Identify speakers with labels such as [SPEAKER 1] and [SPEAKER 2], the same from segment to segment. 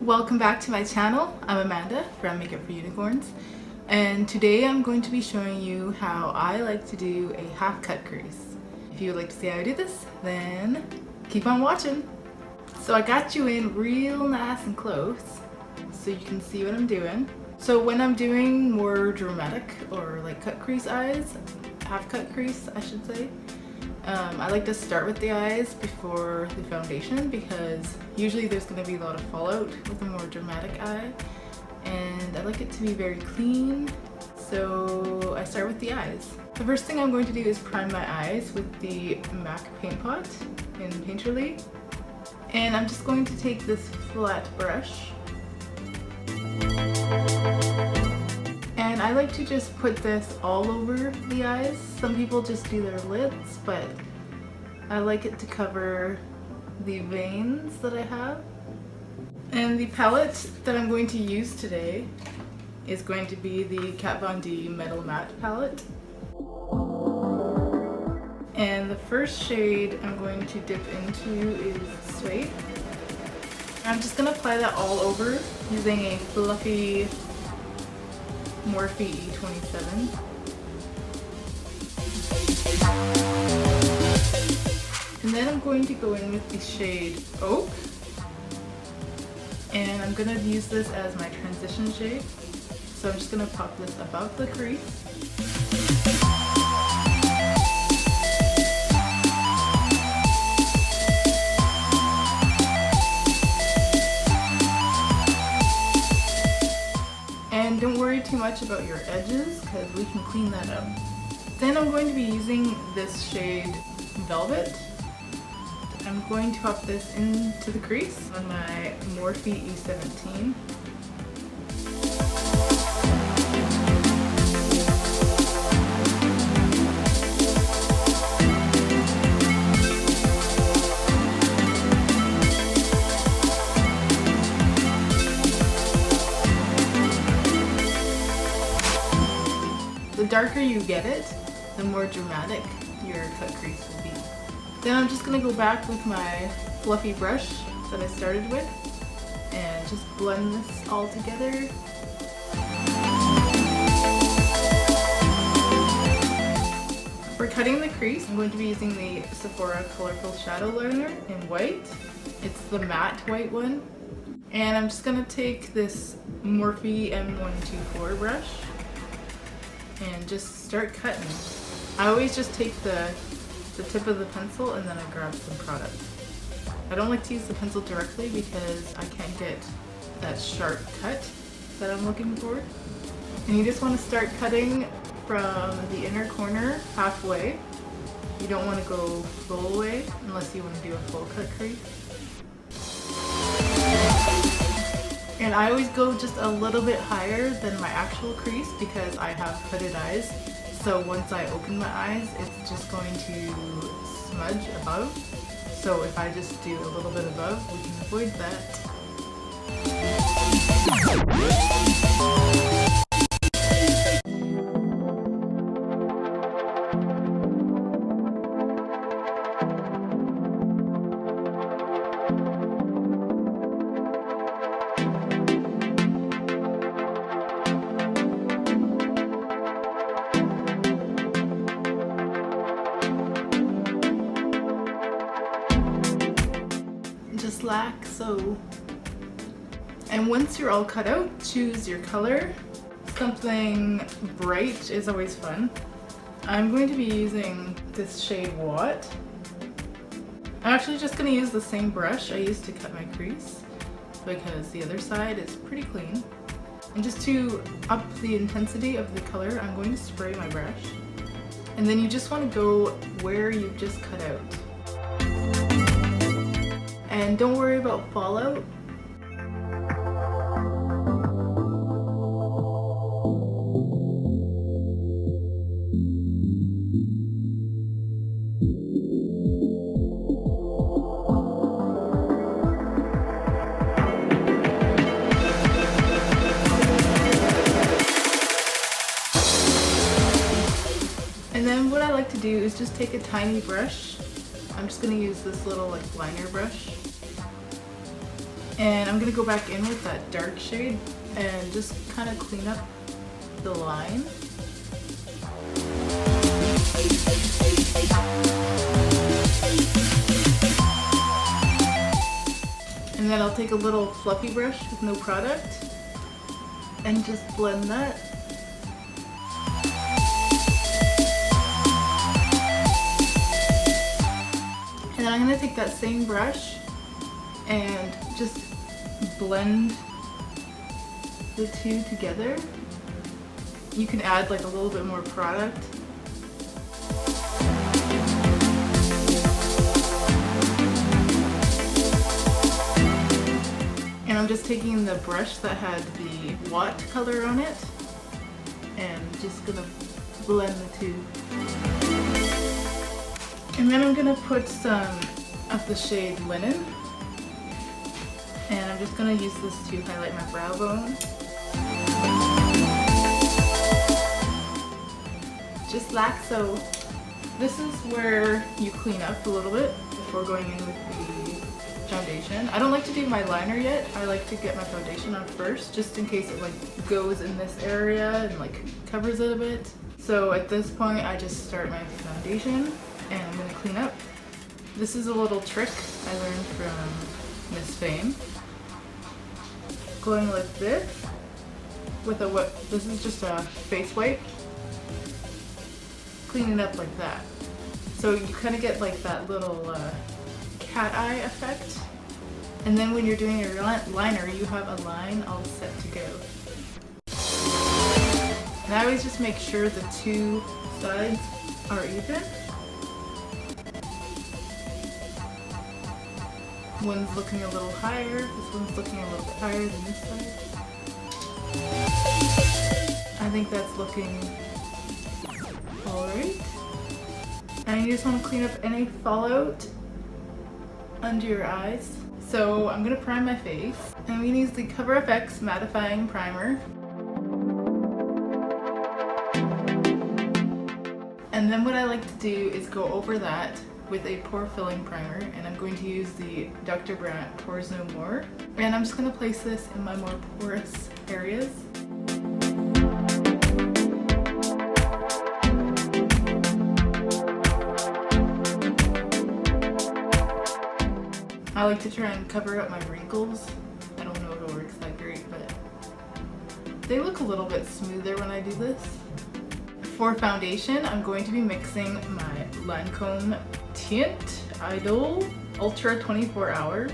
[SPEAKER 1] Welcome back to my channel. I'm Amanda from Makeup for Unicorns, and today I'm going to be showing you how I like to do a half cut crease. If you would like to see how I do this, then keep on watching. So I got you in real nice and close so you can see what I'm doing. So when I'm doing more dramatic or like cut crease eyes, half cut crease I should say, I like to start with the eyes before the foundation because usually there's going to be a lot of fallout with a more dramatic eye, and I like it to be very clean, so I start with the eyes. The first thing I'm going to do is prime my eyes with the MAC paint pot in Painterly, and I'm just going to take this flat brush and I like to just put this all over the eyes. Some people just do their lids, but I like it to cover the veins that I have. And the palette that I'm going to use today is going to be the Kat Von D Metal Matte palette. And the first shade I'm going to dip into is Suede. I'm just going to apply that all over using a fluffy Morphe E27. And then I'm going to go in with the shade Oak. And I'm going to use this as my transition shade. So I'm just going to pop this above the crease. And don't worry too much about your edges because we can clean that up. Then I'm going to be using this shade Velvet. I'm going to pop this into the crease on my Morphe E17. The darker you get it, the more dramatic your cut crease will be. Then I'm just going to go back with my fluffy brush that I started with and just blend this all together. For cutting the crease, I'm going to be using the Sephora Colorful Shadow Liner in white. It's the matte white one. And I'm just going to take this Morphe M124 brush and just start cutting. I always just take the tip of the pencil and then I grab some product. I don't like to use the pencil directly because I can't get that sharp cut that I'm looking for. And you just want to start cutting from the inner corner halfway. You don't want to go full way unless you want to do a full cut crease. And I always go just a little bit higher than my actual crease because I have hooded eyes. So once I open my eyes, it's just going to smudge above. So if I just do a little bit above, we can avoid that. Just like so. And once you're all cut out, choose your color. Something bright is always fun. I'm going to be using this shade What. I'm actually just going to use the same brush I used to cut my crease because the other side is pretty clean. And just to up the intensity of the color, I'm going to spray my brush. And then you just want to go where you've just cut out. And don't worry about fallout. And then what I like to do is just take a tiny brush. I'm just going to use this little like liner brush And I'm gonna go back in with that dark shade and just kind of clean up the line. And then I'll take a little fluffy brush with no product and just blend that. And then I'm gonna take that same brush and just blend the two together. You can add like a little bit more product. And I'm just taking the brush that had the watercolor on it and just gonna blend the two. And then I'm gonna put some of the shade Linen. And I'm just gonna use this to highlight my brow bone. Just like so. This is where you clean up a little bit before going in with the foundation. I don't like to do my liner yet. I like to get my foundation on first, just in case it like goes in this area and like covers it a bit. So at this point, I just start my foundation and I'm gonna clean up. This is a little trick I learned from Miss Fame. Going like this with a what? This is just a face wipe. Clean it up like that. So you kind of get like that little cat eye effect. And then when you're doing your liner, you have a line all set to go. And I always just make sure the two sides are even. One's looking a little higher, this one's looking a little bit higher than this side. I think that's looking alright. And you just want to clean up any fallout under your eyes. So I'm going to prime my face. And I'm going to use the Cover FX Mattifying Primer. And then what I like to do is go over that with a pore filling primer, and I'm going to use the Dr. Brandt Pores No More. And I'm just going to place this in my more porous areas. I like to try and cover up my wrinkles. I don't know if it works that great, but they look a little bit smoother when I do this. For foundation, I'm going to be mixing my Lancome Tint Idol Ultra 24 Hour.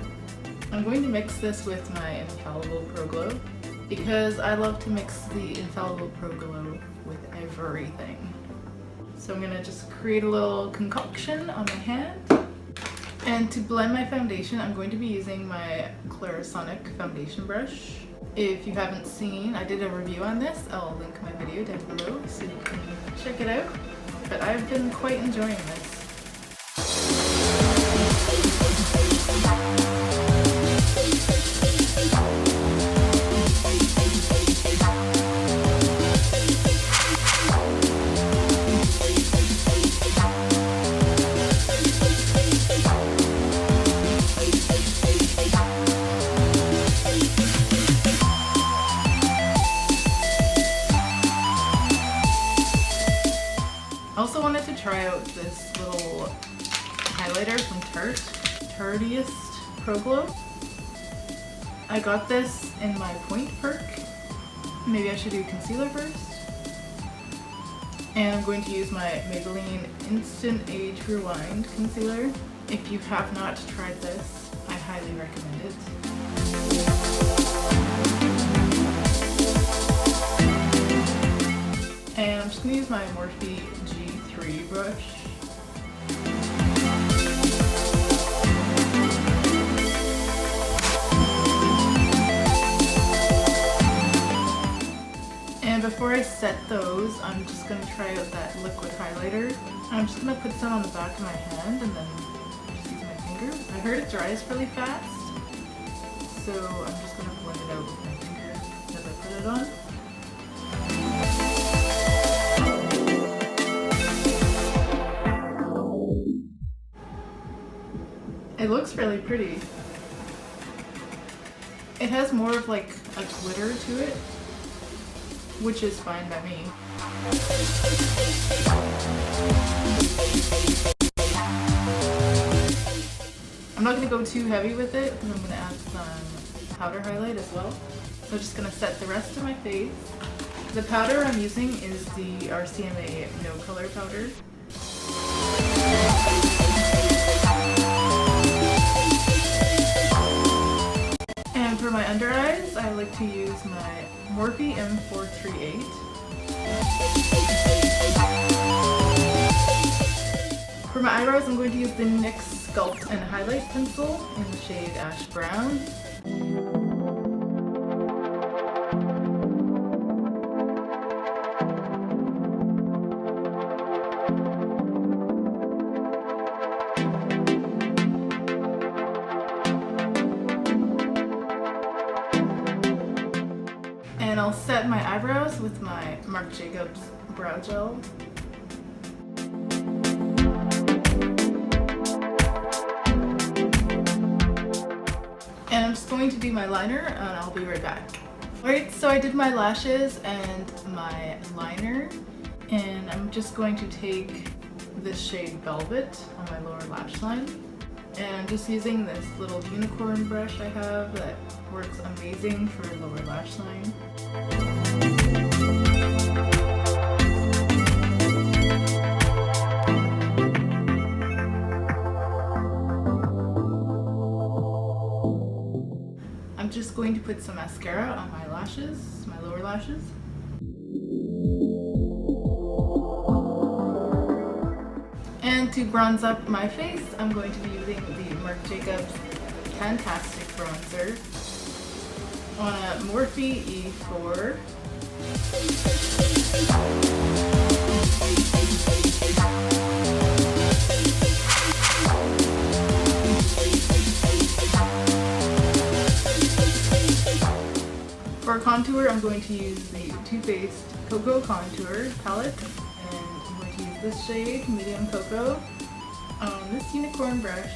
[SPEAKER 1] I'm going to mix this with my Infallible Pro Glow because I love to mix the Infallible Pro Glow with everything. So I'm gonna just create a little concoction on my hand. And to blend my foundation, I'm going to be using my Clarisonic foundation brush. If you haven't seen, I did a review on this. I'll link my video down below so you can check it out. But I've been quite enjoying this. I also wanted to try out this little highlighter from Tarteist Pro Glow. I got this in my point perk. Maybe I should do concealer first. And I'm going to use my Maybelline Instant Age Rewind concealer. If you have not tried this, I highly recommend it. And I'm just going to use my Morphe G3 brush. And before I set those, I'm just going to try out that liquid highlighter. I'm just going to put some on the back of my hand and then just use my finger. I heard it dries really fast, so I'm just going to blend it out with my finger as I put it on. It looks really pretty. It has more of like a glitter to it, which is fine by me. I'm not going to go too heavy with it because I'm going to add some powder highlight as well. So I'm just going to set the rest of my face. The powder I'm using is the RCMA No Color powder. And for my under eyes, I like to use my Morphe M438. For my eyebrows, I'm going to use the NYX Sculpt and Highlight Pencil in the shade Ash Brown. And I'll set my eyebrows with my Marc Jacobs Brow Gel. And I'm just going to do my liner and I'll be right back. Alright, so I did my lashes and my liner, and I'm just going to take this shade Velvet on my lower lash line. And I'm just using this little unicorn brush I have that works amazing for lower lash line. I'm just going to put some mascara on my lashes, my lower lashes. And to bronze up my face, I'm going to be using the Marc Jacobs Fantastic Bronzer on a Morphe E4. For contour, I'm going to use the Too Faced Cocoa Contour palette, and I'm going to use this shade, Medium Cocoa, on this unicorn brush.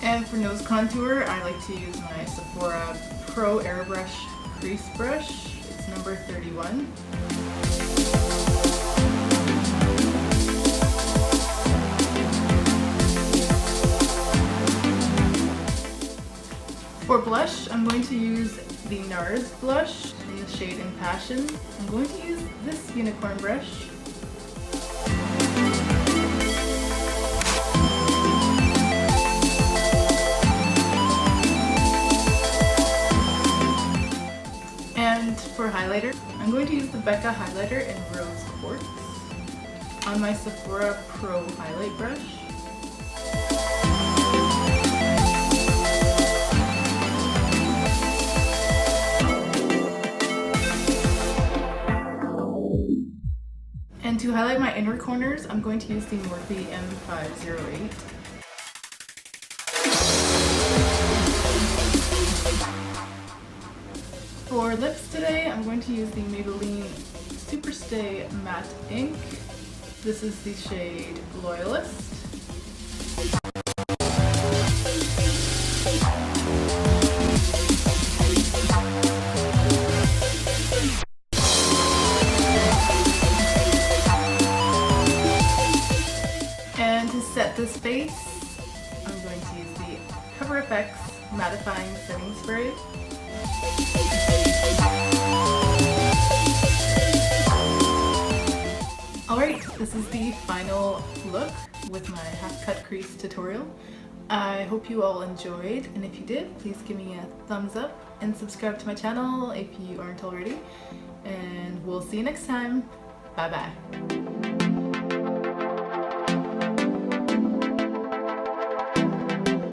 [SPEAKER 1] And for nose contour, I like to use my Sephora Pro Airbrush Crease Brush. It's number 31. For blush, I'm going to use the NARS blush in the shade Impassion. I'm going to use this unicorn brush. And for highlighter, I'm going to use the Becca highlighter in Rose Quartz on my Sephora Pro highlight brush. And to highlight my inner corners, I'm going to use the Morphe M508. For lips today, I'm going to use the Maybelline Superstay Matte Ink. This is the shade Loyalist. And to set this face, I'm going to use the Cover FX Mattifying Setting Spray. Alright, this is the final look with my half cut crease tutorial. I hope you all enjoyed, and if you did, please give me a thumbs up and subscribe to my channel if you aren't already. And we'll see you next time. Bye bye.